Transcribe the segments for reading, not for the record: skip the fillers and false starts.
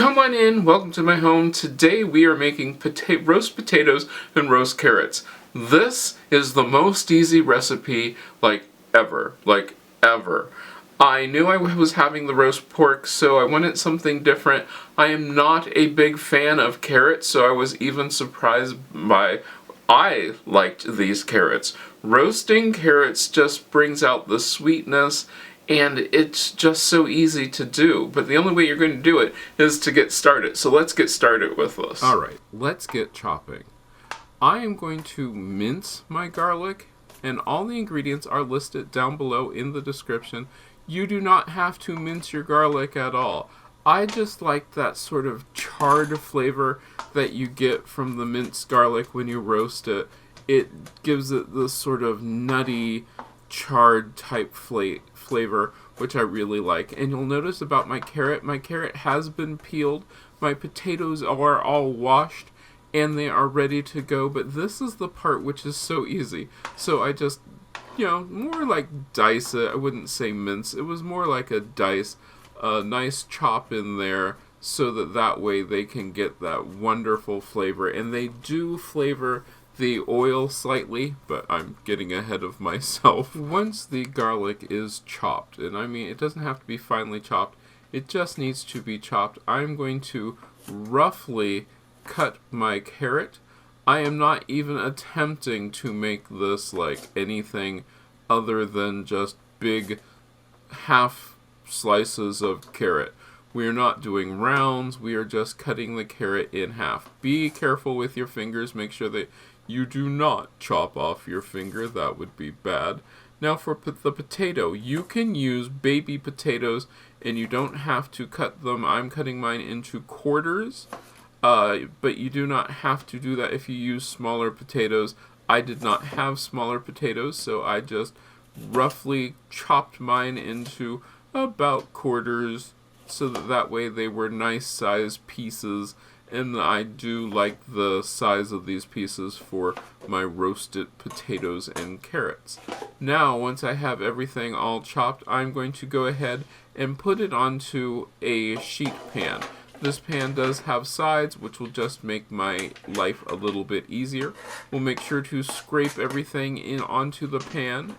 Come on in, welcome to my home. Today we are making roast potatoes and roast carrots. This is the most easy recipe ever. I knew I was having the roast pork, so I wanted something different. I am not a big fan of carrots, so I was even surprised by I liked these carrots. Roasting carrots just brings out the sweetness, and it's just so easy to do. But the only way you're going to do it is to get started. So let's get started with this. Alright, let's get chopping. I am going to mince my garlic, and all the ingredients are listed down below in the description. You do not have to mince your garlic at all. I just like that sort of charred flavor that you get from the minced garlic when you roast it. It gives it this sort of nutty, charred type flavor, which I really like. And you'll notice about my carrot has been peeled. My potatoes are all washed and they are ready to go, but this is the part which is so easy. So I just, more like dice it. I wouldn't say mince. It was more like a dice, a nice chop in there so that way they can get that wonderful flavor. And they do flavor the oil slightly, but I'm getting ahead of myself. Once the garlic is chopped, and I mean it doesn't have to be finely chopped, it just needs to be chopped, I'm going to roughly cut my carrot. I am not even attempting to make this like anything other than just big half slices of carrot. We are not doing rounds, we are just cutting the carrot in half. Be careful with your fingers, make sure that you do not chop off your finger, that would be bad. Now for the potato, you can use baby potatoes and you don't have to cut them. I'm cutting mine into quarters, but you do not have to do that if you use smaller potatoes. I did not have smaller potatoes, so I just roughly chopped mine into about quarters so that way they were nice sized pieces. And I do like the size of these pieces for my roasted potatoes and carrots. Now, once I have everything all chopped, I'm going to go ahead and put it onto a sheet pan. This pan does have sides, which will just make my life a little bit easier. We'll make sure to scrape everything in onto the pan,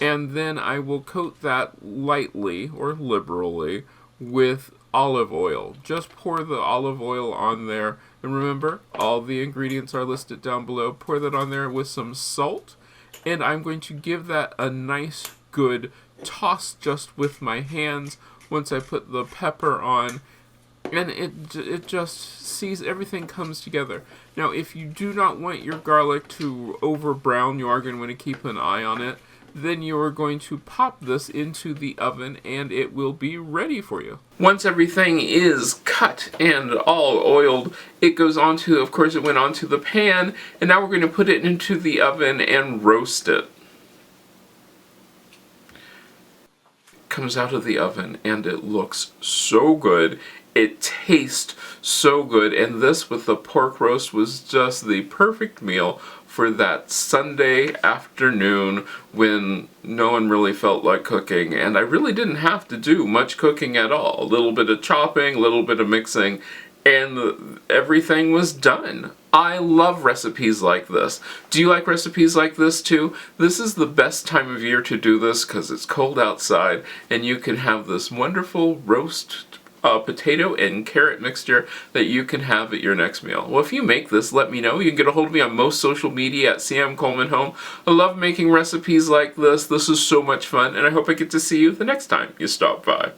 and then I will coat that lightly, or liberally, with olive oil. Just pour the olive oil on there, and remember, all the ingredients are listed down below. Pour that on there with some salt, and I'm going to give that a nice good toss just with my hands once I put the pepper on, and it just sees everything comes together. Now, if you do not want your garlic to over brown, you are going to want to keep an eye on it. Then you are going to pop this into the oven and it will be ready for you. Once everything is cut and all oiled, it goes onto, of course it went onto the pan, and now we're going to put it into the oven and roast it. Comes out of the oven and it looks so good. It tastes so good, and this with the pork roast was just the perfect meal for that Sunday afternoon when no one really felt like cooking, and I really didn't have to do much cooking at all. A little bit of chopping, a little bit of mixing, and everything was done. I love recipes like this. Do you like recipes like this too? This is the best time of year to do this because it's cold outside and you can have this wonderful roast potato and carrot mixture that you can have at your next meal. Well, if you make this, let me know. You can get a hold of me on most social media at CM Coleman Home. I love making recipes like this. This is so much fun, and I hope I get to see you the next time you stop by.